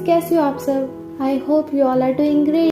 कैसे हो आप सब? I hope you all are doing great.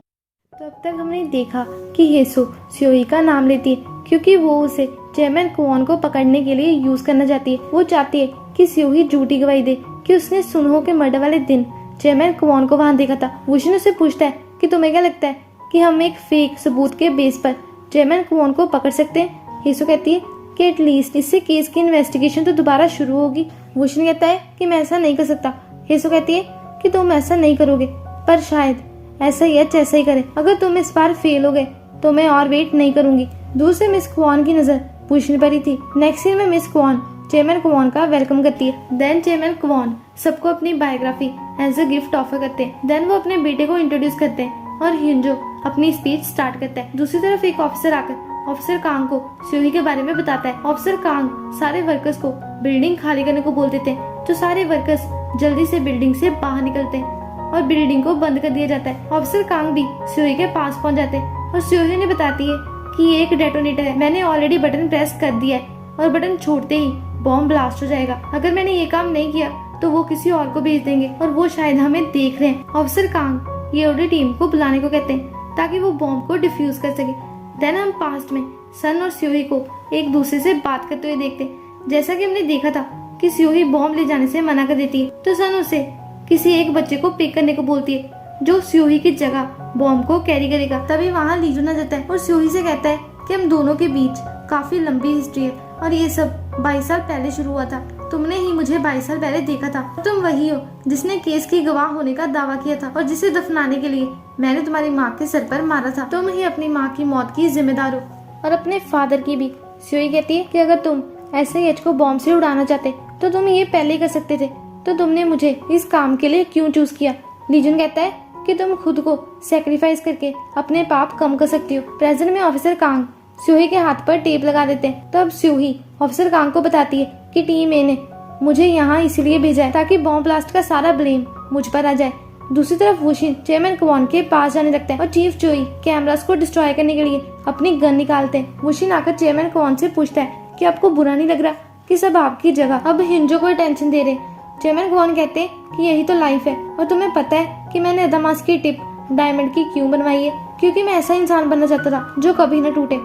तो अब तक हमने देखा कि हेसो स्योही का नाम लेती है क्योंकि वो उसे चेयरमैन क्वॉन को पकड़ने के लिए यूज करना चाहती है। वो चाहती है कि स्योही झूठी गवाही दे कि उसने सुनहो के मर्डर वाले दिन चेयरमैन क्वॉन को वहां देखा था। वुशिन उससे पूछता है कि तुम्हें क्या लगता है कि हम एक फेक सबूत के बेस पर चेयरमैन क्वॉन को पकड़ सकते हैं? हेसो कहती है कि एटलीस्ट इससे केस की इन्वेस्टिगेशन तो दोबारा शुरू होगी। वुशिन कहता है कि मैं ऐसा नहीं कर सकता। हेसो कहती है कि तुम ऐसा नहीं करोगे, पर शायद ऐसा ही एच ऐसा ही करे। अगर तुम इस बार फेल हो गए तो मैं और वेट नहीं करूंगी। दूर से मिस क्वॉन की नजर वुशिन पर ही थी। नेक्स्ट सीन में मिस क्वॉन चेयरमैन क्वॉन का वेलकम करती है। देन चेयरमैन क्वॉन सबको अपनी biography as a gift offer करते हैं। देन वो अपने बेटे को इंट्रोड्यूस करते हैं और हिंजो अपनी स्पीच स्टार्ट करता है। दूसरी तरफ एक ऑफिसर आकर ऑफिसर कांग को स्योही के बारे में बताता है। ऑफिसर कांग सारे वर्कर्स को बिल्डिंग खाली करने को बोल देते हैं, तो सारे वर्कर्स जल्दी से बिल्डिंग से बाहर निकलते हैं और बिल्डिंग को बंद कर दिया जाता है। ऑफिसर कांग भी स्योही के पास पहुंच जाते हैं और स्योही ने बताती है कि ये एक डेटोनेटर है। मैंने ऑलरेडी बटन प्रेस कर दिया है और बटन छोड़ते ही बॉम्ब ब्लास्ट हो जाएगा। अगर मैंने ये काम नहीं किया तो वो किसी और को भेज देंगे और वो शायद हमें देख रहे हैं। ऑफिसर कांग ईओडी टीम को बुलाने को कहते हैं ताकि वो बॉम्ब को डिफ्यूज कर सके। देन हम पास्ट में सन और स्योही को एक दूसरे से बात करते हुए देखते हैं। जैसा कि हमने देखा था कि स्योही बॉम्ब ले जाने से मना कर देती है, तो सन उसे किसी एक बच्चे को पिक करने को बोलती है जो स्योही की जगह बॉम्ब को कैरी करेगा। तभी वहाँ लीजून आ जाता है और स्योही से कहता है कि हम दोनों के बीच काफी लंबी हिस्ट्री है और ये सब 22 साल पहले शुरू हुआ था। तुमने ही मुझे 22 साल पहले देखा था। तुम वही हो जिसने केस की गवाह होने का दावा किया था और जिसे दफनाने के लिए मैंने तुम्हारी माँ के सर पर मारा था। तुम ही अपनी माँ की मौत की जिम्मेदार हो और अपने फादर की भी। स्योही कहती है कि अगर तुम SIH को बॉम्ब से उड़ाना चाहते तो तुम ये पहले ही कर सकते थे, तो तुमने मुझे इस काम के लिए क्यों चूज किया? लीजन कहता है कि तुम खुद को सेक्रीफाइस करके अपने पाप कम कर सकती हो। प्रेजेंट में ऑफिसर कांग स्योही के हाथ पर टेप लगा देते हैं। तब स्योही ऑफिसर कांग को बताती है कि टीम ए ने मुझे यहाँ इसलिए भेजा है ताकि बॉम्ब ब्लास्ट का सारा ब्लेम मुझ पर आ जाए। दूसरी तरफ वुशिन चेयरमैन क्वॉन के पास जाने लगता है और चीफ जोई कैमरास को डिस्ट्रॉय करने के लिए अपनी गन निकालते हैं। वुशिन आकर चेयरमैन क्वॉन से पूछता है कि आपको बुरा नहीं लग रहा कि सब आपकी जगह अब हिंजो को टेंशन दे रहे? चेयरमैन क्वॉन कहते हैं कि यही तो लाइफ है और तुम्हें पता है कि मैंने अदामास की टिप डायमंड की क्यों बनवाई है? क्योंकि मैं ऐसा इंसान बनना चाहता था जो कभी न टूटे,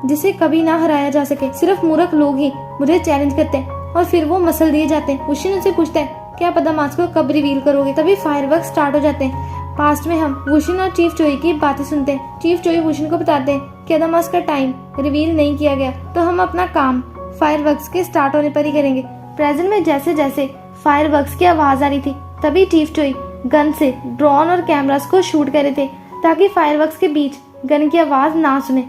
जिसे कभी ना हराया जा सके। सिर्फ मूर्ख लोग ही मुझे चैलेंज करते हैं और फिर वो मसल दिए जाते हैं। वुशिन उनसे पूछता है कि आप अदामास को कब रिवील करोगे? तभी फायरवर्क स्टार्ट हो जाते हैं। पास्ट में हम वुशिन और चीफ जोई की बातें सुनते हैं। चीफ जोई वुशिन को बताते हैं कि अदामास का टाइम रिवील नहीं किया गया, तो हम अपना काम फायरवर्क्स के स्टार्ट होने पर ही करेंगे। प्रेजेंट में जैसे जैसे फायरवर्क्स की आवाज आ रही थी, तभी चीफ जोई गन से ड्रोन और कैमरास को शूट कर रहे थे ताकि फायरवर्क्स के बीच गन की आवाज ना सुने।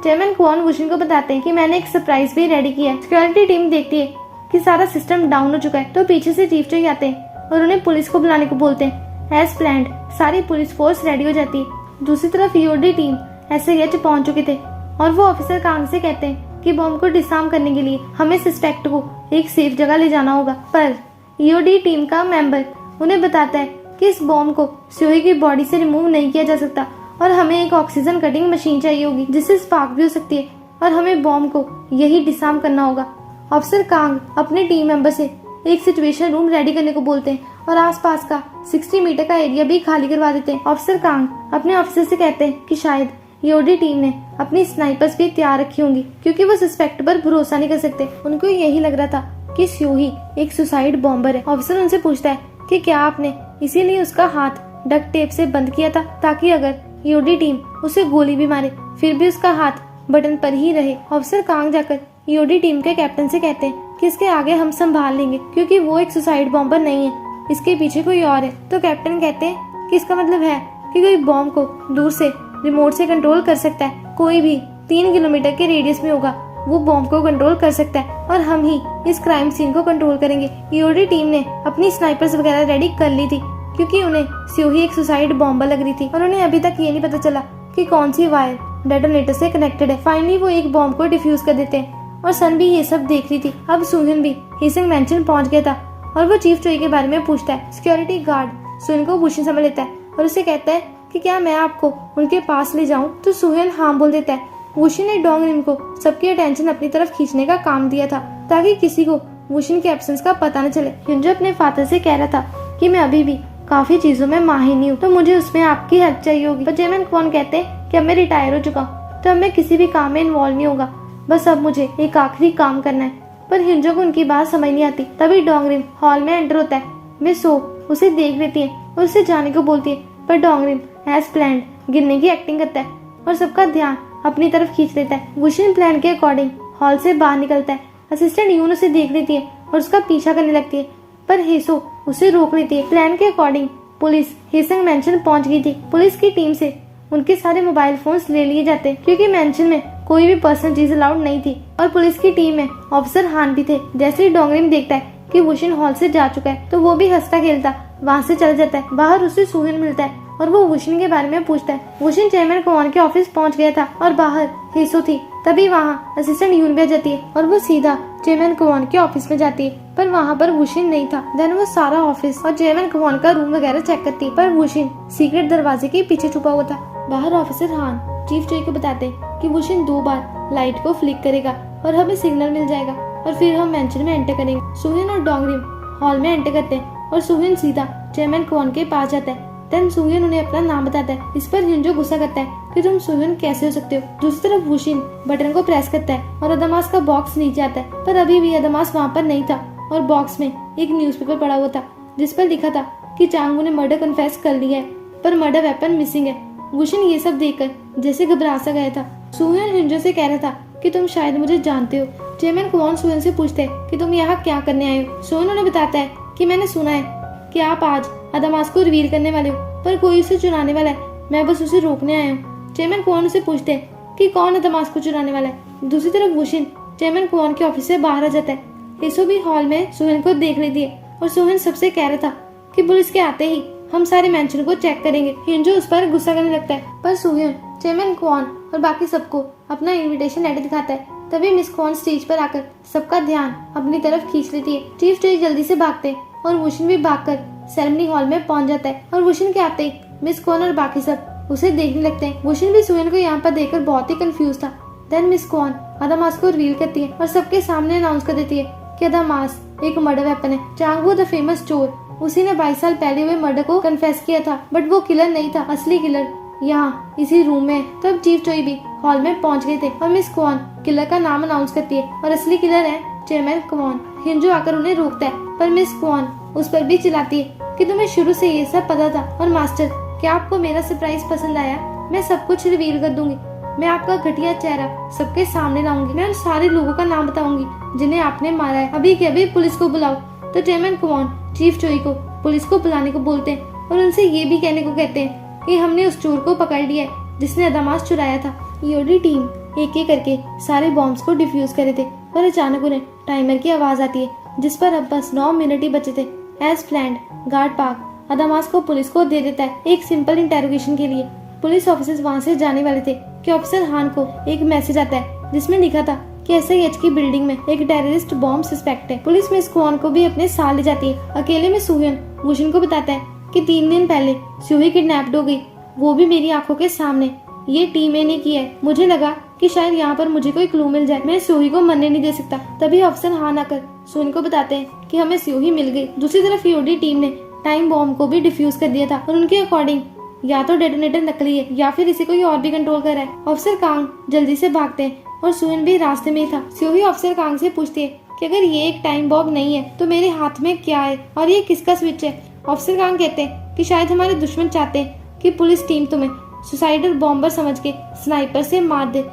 चेयरमैन क्वॉन वुशिन को बताते हैं कि मैंने एक सरप्राइज भी रेडी किया है। सिक्योरिटी टीम देखती है कि सारा सिस्टम डाउन हो चुका है, तो पीछे से चीफ जोई आते हैं और उन्हें पुलिस को बुलाने को बोलते हैं। एज प्लान्ड सारी पुलिस फोर्स रेडी हो जाती है। दूसरी तरफ ईओडी टीम SIH पहुंच चुके थे और वो ऑफिसर कांग से कहते हैं कि बॉम्ब को डिसआर्म करने के लिए हमें सस्पेक्ट को एक सेफ जगह ले जाना होगा। पर ईओडी टीम का मेंबर उन्हें बताता है कि इस बॉम्ब को स्योही की बॉडी से रिमूव नहीं किया जा सकता और हमें एक ऑक्सीजन कटिंग मशीन चाहिए होगी जिससे स्पार्क भी हो सकती है और हमें बॉम्ब को यही डिसआर्म करना होगा। ऑफिसर कांग अपने टीम मेंबर से एक सिचुएशन रूम रेडी करने को बोलते हैं और आसपास का 60 मीटर का एरिया भी खाली करवा देते हैं। ऑफिसर कांग अपने ऑफिसर से कहते हैं कि शायद ईओडी टीम ने अपनी स्नाइपर्स भी तैयार रखी होंगी क्योंकि वो सस्पेक्ट पर भरोसा नहीं कर सकते। उनको यही लग रहा था कि स्योही एक सुसाइड बॉम्बर है। ऑफिसर उनसे पूछता है कि क्या आपने इसीलिए उसका हाथ डक्ट टेप से बंद किया था ताकि अगर ईओडी टीम उसे गोली भी मारे फिर भी उसका हाथ बटन पर ही रहे। ऑफिसर कांग जाकर ईओडी टीम के कैप्टन से कहते हैं कि इसके आगे हम संभाल लेंगे क्योंकि वो एक सुसाइड बॉम्बर नहीं है, इसके पीछे कोई और है। तो कैप्टन कहते हैं कि इसका मतलब है कि कोई बॉम्ब को दूर से रिमोट से कंट्रोल कर सकता है। कोई भी 3 किलोमीटर के रेडियस में होगा वो बॉम्ब को कंट्रोल कर सकता है और हम ही इस क्राइम सीन को कंट्रोल करेंगे। ईओडी टीम ने अपनी स्नाइपर्स वगैरह रेडी कर ली थी क्योंकि उन्हें स्योही एक सुसाइड बॉम्बर लग रही थी और उन्हें अभी तक ये नहीं पता चला कि कौन सी वायर डेटोनेटर से कनेक्टेड है। फाइनली वो एक बॉम्ब को डिफ्यूज कर देते हैं और सन भी ये सब देख रही थी। अब सुहिन भी हेसिंग मैंशन पहुंच गया था और वो चीफ जोई के बारे में पूछता है। सिक्योरिटी गार्ड सुहिन को वुशिन समझ लेता है और उसे कहता है कि क्या मैं आपको उनके पास ले जाऊं? तो सुहिन हाँ बोल देता है। वुशिन ने डोंग रिम को सबकी अटेंशन अपनी तरफ खींचने का काम दिया था ताकि किसी को वुशिन के एब्सेंस का पता न चले। हिंजो अपने फादर से कह रहा था कि मैं अभी भी काफी चीजों में माहिर नहीं हूँ, तो मुझे उसमें आपकी हेल्प चाहिए होगी। पर जेमन क्वान कहते हैं कि अब मैं रिटायर हो चुका हूँ, तो अब मैं किसी भी काम में इन्वॉल्व नहीं होगा, बस अब मुझे एक आखिरी काम करना है। पर हिंजो को उनकी बात समझ नहीं आती। तभी डोंगरिम हॉल में एंटर होता है। मिस सो उसे देख लेती है और उसे जाने को बोलती है, पर डोंगरिम एज प्लान्ड गिरने की एक्टिंग करता है और सबका ध्यान अपनी तरफ खींच लेता है। वुशिन प्लान के अकॉर्डिंग हॉल से बाहर निकलता है। असिस्टेंट यून उसे देख लेती है और उसका पीछा करने लगती है, पर हेसो उसे रोक लेती है। प्लान के अकॉर्डिंग पुलिस हेसंग मैंशन पहुंच गई थी। पुलिस की टीम से उनके सारे मोबाइल फोन्स ले लिए जाते हैं, क्योंकि मैंशन में कोई भी पर्सनल चीज अलाउड नहीं थी। और पुलिस की टीम में ऑफिसर हान भी थे। जैसे ही डोंगरिम देखता है कि वुशिन हॉल से जा चुका है, तो वो भी हंसता खेलता वहाँ से चल जाता है। बाहर उसे सुहिन मिलता है और वो वुशिन के बारे में पूछता है। वुशिन चेयरमैन क्वान के ऑफिस पहुंच गया था और बाहर हेसो थी। तभी वहाँ असिस्टेंट यून भी आ जाती है और वो सीधा चेयरमैन क्वान के ऑफिस में जाती है, पर वहाँ पर वुशिन नहीं था। देन वो सारा ऑफिस और चेयरमैन क्वान का रूम वगैरह चेक करती है, पर वुशिन सीक्रेट दरवाजे के पीछे छुपा हुआ था। बाहर ऑफिसर हान चीफ चोई को बताते हैं कि वुशिन 2 बार लाइट को फ्लिक करेगा और हमें सिग्नल मिल जाएगा और फिर हम मैंशन में एंटर करेंगे। सुहिन और डोंगरिम हॉल में एंटर करते हैं और सुहिन सीधा चेयरमैन क्वान के पास जाता है। देन सुहिन उन्हें अपना नाम बताता है। इस पर हिंजो गुस्सा करता है कि तुम सुहिन कैसे हो सकते हो। दूसरी तरफ वुशिन बटन को प्रेस करता है और अदमास का बॉक्स नीचे आता है, पर अभी भी अदमास वहाँ पर नहीं था और बॉक्स में एक न्यूज़पेपर पड़ा हुआ था जिस पर लिखा था कि चांगू ने मर्डर कन्फेस कर लिया है, पर मर्डर वेपन मिसिंग है। वुशिन ये सब देखकर जैसे घबरा सा गया था। सुहिन हिंजो से कह रहा था कि तुम शायद मुझे जानते हो। चेयरमैन क्वान सुहिन से पूछते हैं कि तुम यहाँ क्या करने आए हो। सुहिन उन्हें बताता है कि मैंने सुना है कि आप आज अदमास को रिवील करने वाले हो, पर कोई उसे चुराने वाला है, मैं बस उसे रोकने आया हूँ। चेयरमैन क्वान उसे पूछते हैं कि कौन अदमास को चुराने वाला है। दूसरी तरफ वुशिन चेयरमैन क्वान के ऑफिस से बाहर आ जाता है। हेसो भी हॉल में सुहिन को देख लेती है और सुहिन सबसे कह रहा था कि पुलिस के आते ही हम सारे मैंशन को चेक करेंगे। हिंजो उस पर गुस्सा करने लगता है, पर सुहिन चेयरमैन क्वान और बाकी सबको अपना इनविटेशन लेटर दिखाता है। तभी मिस क्वान स्टेज पर आकर सबका ध्यान अपनी तरफ खींच लेती है। चीफ चोई जल्दी से भागते हैं और वुशिन भी भागकर सेरेमनी हॉल में पहुंच जाता है और वुशिन के आते ही मिस क्वान और बाकी सब उसे देखने लगते हैं। वुशिन भी सुहिन को यहाँ पर देखकर बहुत ही कंफ्यूज था। देन मिस क्वान अदामास को रिवील करती है और सबके सामने अनाउंस कर देती है कि अदामास एक मर्डर वेपन है। चांगवू द फेमस चोर, उसी ने 22 साल पहले हुए मर्डर को कन्फेस किया था, बट वो किलर नहीं था, असली किलर यहाँ इसी रूम में है। तब चीफ चोई भी हॉल में पहुंच गए थे और मिस क्वान किलर का नाम अनाउंस करती है और असली किलर है चेयरमैन क्वान। हिंजो आकर उन्हें रोकता है, पर मिस क्वान उस पर भी चिल्लाती है कि तुम्हें शुरू से ये सब पता था। और मास्टर, क्या आपको मेरा सरप्राइज पसंद आया? मैं सब कुछ रिवील कर दूंगी। मैं आपका घटिया चेहरा सबके सामने लाऊंगी। मैं उन सारे लोगों का नाम बताऊंगी जिन्हें आपने मारा है। अभी के अभी पुलिस को बुलाओ। तो चेयरमैन क्वान चीफ चोई को पुलिस को बुलाने को बोलते हैं और उनसे ये भी कहने को कहते हैं कि हमने उस चोर को पकड़ लिया है जिसने अदामास चुराया था। ईओडी टीम एक एक करके सारे बॉम्ब्स को डिफ्यूज करे थे, पर अचानक उन्हें टाइमर की आवाज आती है जिस पर अब बस 9 मिनट ही बचे थे। एज प्लान्ड गार्ड पार्क अदामास को पुलिस को दे देता है एक सिंपल इंटेरोगेशन के लिए। पुलिस ऑफिसर्स वहाँ से जाने वाले थे कि ऑफिसर हान को एक मैसेज आता है जिसमें लिखा था कि एसआईएच की बिल्डिंग में एक टेररिस्ट बॉम्ब सस्पेक्ट है। पुलिस मिस क्वान को भी अपने साथ ले जाती है। अकेले में सुहिन वुशिन को बताता है कि 3 दिन पहले स्यूही किडनैप्ड हो गई, वो भी मेरी आंखों के सामने। ये टीम ने किया है। मुझे लगा कि शायद यहाँ पर मुझे कोई क्लू मिल जाए। मैं स्यूही को मरने नहीं दे सकता। तभी ऑफिसर हान आकर सुहिन को बताते हैं कि हमें स्यूही मिल गई। दूसरी तरफ ईओडी टीम ने टाइम बॉम्ब को भी डिफ्यूज कर दिया था और उनके अकॉर्डिंग या तो डेटोनेटर नकली है या फिर इसे कोई और भी कंट्रोल कर रहा है। ऑफिसर कांग जल्दी से भागते हैं और सुहिन भी रास्ते में ही था। स्यूही ऑफिसर कांग से पूछती है कि अगर ये एक टाइम बॉम्ब नहीं है तो मेरे हाथ में क्या है और ये किसका स्विच है। ऑफिसर कांग कहते हैं कि शायद हमारे दुश्मन चाहते हैं कि पुलिस टीम तुम्हें सुसाइडल बॉम्बर समझ के स्नाइपर से मार दे।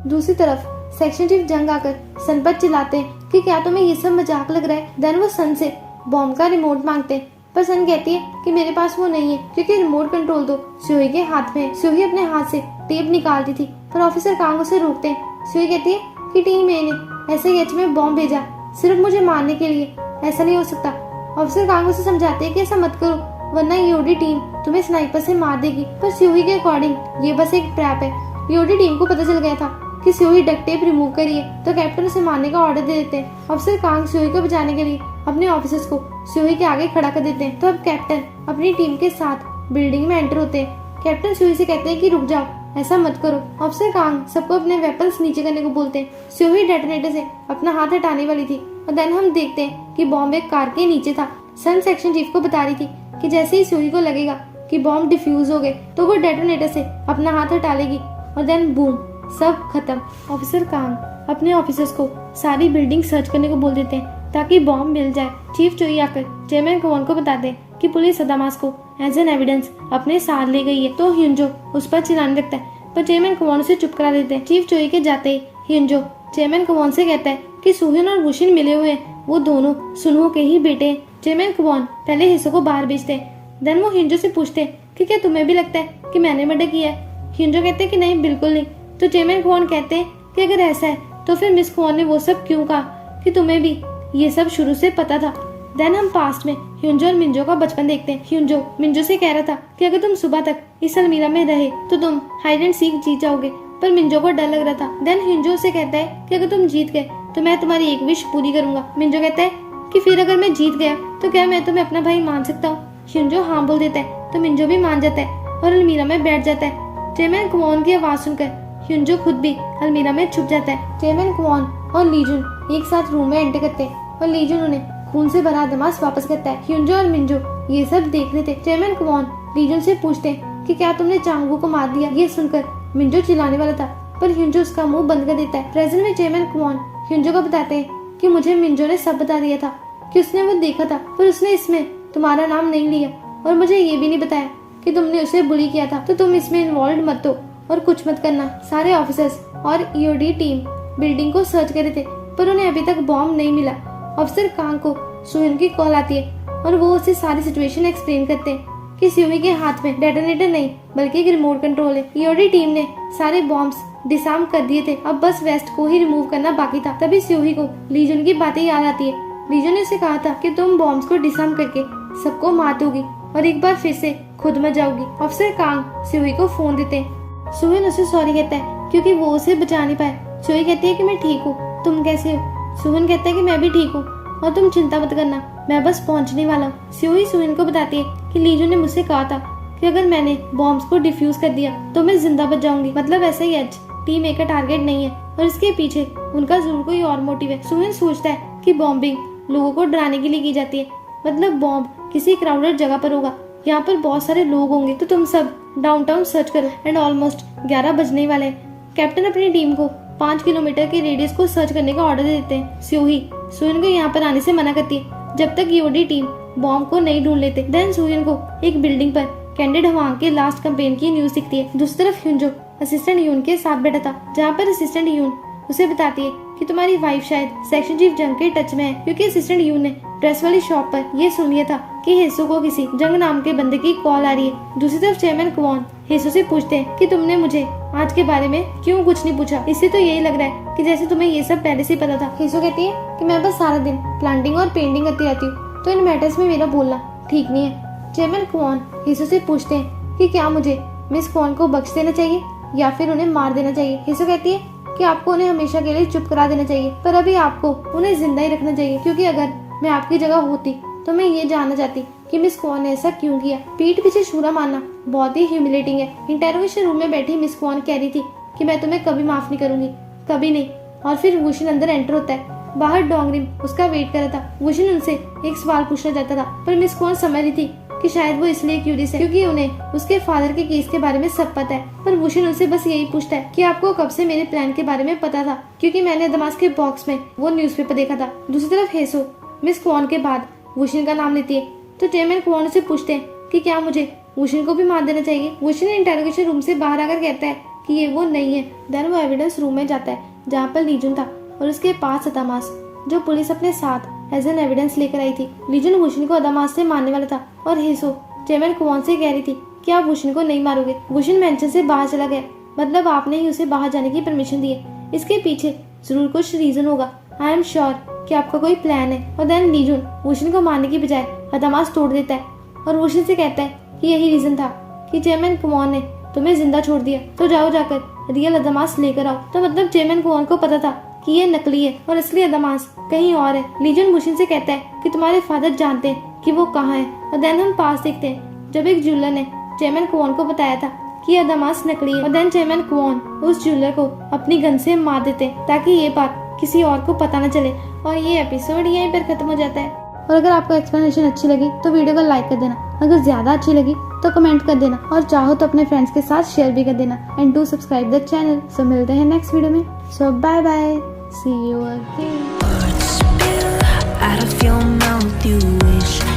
दूसरी तरफ सेक्शन चीफ जंग आकर सन पर चिल्लाते हैं कि क्या तुम्हें ये सब मजाक लग रहा है। देन वो सन से बॉम्ब का रिमोट मांगते हैं, पर सन कहती है कि मेरे पास वो नहीं है क्योंकि रिमोट कंट्रोल तो स्यूही के हाथ में है। स्यूही अपने हाथ से टेप निकालती थी, पर ऑफिसर कांग उसे रोकते हैं। स्यूही कहती है कि टीम ए ने एसआईएच में बॉम्ब भेजा सिर्फ मुझे मारने के लिए, ऐसा नहीं हो सकता। ऑफिसर कांग उसे समझाते हैं कि ऐसा मत करो वरना ईओडी टीम तुम्हें स्नाइपर से मार देगी। पर स्यूही के अकॉर्डिंग ये बस एक ट्रैप है। ईओडी टीम को पता चल गया था कि स्यूही डक्ट टेप रिमूव करिए, तो कैप्टन उसे मारने का ऑर्डर दे देते हैं। ऑफिसर कांग स्यूही को बचाने के लिए अपने ऑफिसर्स को स्यूही के आगे खड़ा कर देते हैं। तो अब कैप्टन अपनी टीम के साथ बिल्डिंग में एंटर होते हैं। कैप्टन स्यूही से कहते हैं कि रुक जाओ, ऐसा मत करो। ऑफिसर कांग सबको अपने वेपन्स नीचे करने को बोलते हैं। स्यूही डेटोनेटर से अपना हाथ हटाने वाली थी और देन हम देखते हैं कि बॉम्ब एक कार के नीचे था। सन सेक्शन चीफ को बता रही थी कि जैसे ही सुई को लगेगा कि बॉम्ब डिफ्यूज हो गए तो वो डेटोनेटर से अपना हाथ हटा लेगी और देन बूम, सब खत्म। ऑफिसर कांग अपने ऑफिसर्स को सारी बिल्डिंग सर्च करने को बोल देते हैं ताकि बॉम्ब मिल जाए। चीफ चोई आकर चेयरमैन क्वान को बताते हैं कि पुलिस अदामास को एज एन एविडेंस अपने साथ ले गई है। तो ह्यूंजो उस पर चिल्लाने लगता है पर चेयरमैन क्वान उसे चुप करा देते हैं। चीफ चोई के जाते ही ह्यूंजो चेयरमैन क्वान से कहता है कि सुहिन और वुशिन मिले हुए हैं, वो दोनों सुनहो के ही बेटे हैं। चेयरमैन क्वान पहले हिस्सों को बाहर भेजते हैं। देन वो ह्यूंजो से पूछते हैं कि क्या तुम्हें भी लगता है कि मैंने मर्डर किया है। ह्यूंजो कहते हैं कि नहीं, बिल्कुल नहीं। तो चेयरमैन क्वान कहते हैं कि अगर ऐसा है तो फिर मिस क्वान ने वो सब क्यों कहा कि तुम्हें भी ये सब शुरू से पता था। देन हम पास्ट में ह्यूंजो और मिंजो का बचपन देखते हैं। ह्यूंजो मिंजो से कह रहा था कि अगर तुम सुबह तक इस अलमीरा में रहे तो तुम हाइड एंड सीक जीत जाओगे, पर मिंजो को डर लग रहा था। देन ह्यूंजो से कहता है कि अगर तुम जीत गए तो मैं तुम्हारी एक विश पूरी करूंगा। मिंजो कहता है कि फिर अगर मैं जीत गया तो क्या मैं तुम्हें अपना भाई मान सकता हूँ। ह्यूंजो हाँ बोल देता है तो मिंजो भी मान जाता है और अलमीरा में बैठ जाता है। चेयरमैन क्वान की आवाज सुनकर ह्यूंजो खुद भी अलमीरा में छुप जाता है। चेयरमैन क्वान और लीजुन एक साथ रूम में एंटर करते हैं और लीजुन उन्हें खून से भरा दमास वापस करता है। ह्यूंजो और मिंजो ये सब देख रहे थे। चेयरमैन क्वान लीजुन से पूछते हैं कि क्या तुमने चांगू को मार दिया। ये सुनकर मिंजो चिल्लाने वाला था पर ह्यूंजो उसका मुंह बंद कर देता है। प्रेजेंट में चेयरमैन क्वान ह्यूंजो को बताते हैं कि मुझे मिंजो ने सब बता दिया था कि उसने वो देखा था पर उसने इसमें तुम्हारा नाम नहीं लिया और मुझे ये भी नहीं बताया कि तुमने उसे बुली किया था, तो तुम इसमें इन्वॉल्व मत हो और कुछ मत करना। सारे ऑफिसर्स और ईओडी टीम बिल्डिंग को सर्च कर रहे थे पर उन्हें अभी तक बॉम्ब नहीं मिला। ऑफिसर कांग को सुहिन की कॉल आती है और वो उसे सारी सिचुएशन एक्सप्लेन करते हैं कि स्यूही के हाथ में डेटोनेटर नहीं बल्कि एक रिमोट कंट्रोल है। ईओडी टीम ने सारे बॉम्ब्स डिसआर्म कर दिए थे, अब बस वेस्ट को ही रिमूव करना बाकी था। तभी स्यूही को लीजुन की बातें याद आती है। लीजुन ने उसे कहा था कि तुम बॉम्ब्स को डिसआर्म करके सबको मार दोगी और एक बार फिर से खुद मर जाओगी। ऑफिसर कांग स्यूही को फोन देते हैं। सुहिन उसे सॉरी कहता है क्योंकि वो उसे बचा नहीं पाया। स्यूही कहती है कि मैं ठीक हूँ, तुम कैसे हो। सुहिन कहता है कि मैं भी ठीक हूँ और तुम चिंता मत करना, मैं बस पहुंचने वाला हूँ। स्यूही सुहिन को बताती है कि लीजुन ने मुझसे कहा था कि अगर मैंने बॉम्ब्स को डिफ्यूज कर दिया तो मैं जिंदा बच जाऊंगी। मतलब ऐसा ही आज टीम ए का टारगेट नहीं है और इसके पीछे उनका जरूर कोई और मोटिव है। सुहिन सोचता है कि बॉम्बिंग लोगों को डराने के लिए की जाती है, मतलब बॉम्ब किसी क्राउडेड जगह पर होगा, यहाँ पर बहुत सारे लोग होंगे, तो तुम सब डाउनटाउन सर्च करो। एंड ऑलमोस्ट 11 बजने वाले हैं। कैप्टन अपनी टीम को 5 किलोमीटर के रेडियस को सर्च करने का ऑर्डर देते हैं। स्यूही सुहिन को यहाँ पर आने से मना करती है जब तक ईओडी टीम बॉम्ब को नहीं ढूंढ लेते। देन सुहिन को एक बिल्डिंग पर कैंडिड हवांग के लास्ट कैंपेन की न्यूज दिखती है। दूसरी तरफ ह्यूंजो असिस्टेंट यून के साथ बैठा था, जहाँ पर असिस्टेंट यून उसे बताती है कि तुम्हारी वाइफ शायद सेक्शन चीफ जंग के टच में है, क्योंकि असिस्टेंट यून ने ड्रेस वाली शॉप पर ये सुन लिया था कि हेसो को किसी जंग नाम के बंदे की कॉल आ रही है। दूसरी तरफ चेयरमैन क्वान हेसो से पूछते हैं कि तुमने मुझे आज के बारे में क्यों कुछ नहीं पूछा, इससे तो यही लग रहा है कि जैसे तुम्हें ये सब पहले से पता था। हेसो कहती है कि मैं बस सारा दिन प्लांटिंग और पेंटिंग करती रहती हूँ, तो इन मैटर्स में मेरा बोलना ठीक नहीं है। चेयरमैन क्वान हेसो से पूछते हैं कि क्या मुझे मिस क्वान को बख्श देना चाहिए या फिर उन्हें मार देना चाहिए। हेसो कहती है कि आपको उन्हें हमेशा के लिए चुप करा देना चाहिए, पर अभी आपको उन्हें जिंदा ही रखना चाहिए, क्योंकि अगर मैं आपकी जगह होती तो मैं ये जानना चाहती कि मिस क्वान ने ऐसा क्यों किया। पीठ पीछे छुरा मारना बहुत ही ह्यूमिलेटिंग है। इंटेरोगेशन रूम में बैठी मिस क्वान कह रही थी कि मैं तुम्हें कभी माफ नहीं करूंगी, कभी नहीं। और फिर वुशिन अंदर एंटर होता है। बाहर डोंगरिम उसका वेट कर रहा था। वुशिन उनसे एक सवाल पूछना चाहता था, पर मिस क्वान समझ रही थी कि शायद वो इसलिए क्यूरियस है क्योंकि उन्हें उसके फादर के केस के बारे में सब पता है। पर वुशिन उनसे बस यही पूछता है कि आपको कब से मेरे प्लान के बारे में पता था, क्योंकि मैंने दमास के बॉक्स में वो न्यूज़पेपर देखा था। दूसरी तरफ हेसो मिस क्वान के बाद वुशिन का नाम लेती है, तो चेयरमैन क्वान से पूछते हैं कि क्या मुझे वुशिन को भी मार देना चाहिए। वुशिन इंटेरोगेशन रूम से बाहर आकर कहता है कि ये वो नहीं है। देन वो एविडेंस रूम में जाता है जहाँ पर लीजुन था और उसके पास अदामास, जो पुलिस अपने साथ एज एन एविडेंस लेकर आई थी। लीजुन वुशिन को अदामास से मारने वाला था और हेसो चेयरमैन क्वान से कह रही थी कि आप वुशिन को नहीं मारोगे। वुशिन मेंशन से बाहर चला गया, मतलब आपने ही उसे बाहर जाने की परमिशन दी है। इसके पीछे जरूर कुछ रीजन होगा। आई एम श्योर कि आपका कोई प्लान है। और देन लीजुन वुशिन को मारने की बजाय अदामास तोड़ देता है और वुशिन से कहता है कि यही रीजन था कि चेयरमैन क्वान ने तुम्हें जिंदा छोड़ दिया, तो जाओ जाकर रियल अदामास लेकर आओ। तो मतलब चेयरमैन क्वान को पता था कि ये नकली है और असली अदामास कहीं और है। लीजुन वुशिन से कहता है कि तुम्हारे फादर जानते हैं कि वो कहाँ है। और देन हम पास देखते हैं जब एक ज्वेलर ने चेयरमैन क्वान को बताया था कि ये अदामास नकली है। और देन चेयरमैन क्वान उस ज्वेलर को अपनी गन से मार देते ताकि ये बात किसी और को पता न चले। और ये एपिसोड यहीं पर खत्म हो जाता है। और अगर आपको एक्सप्लेनेशन अच्छी लगी तो वीडियो को लाइक कर देना, अगर ज़्यादा अच्छी लगी तो कमेंट कर देना और चाहो तो अपने फ्रेंड्स के साथ शेयर भी कर देना। And do subscribe the channel. So मिलते हैं नेक्स्ट वीडियो में। So bye bye, see you again. Out of your mouth, you wish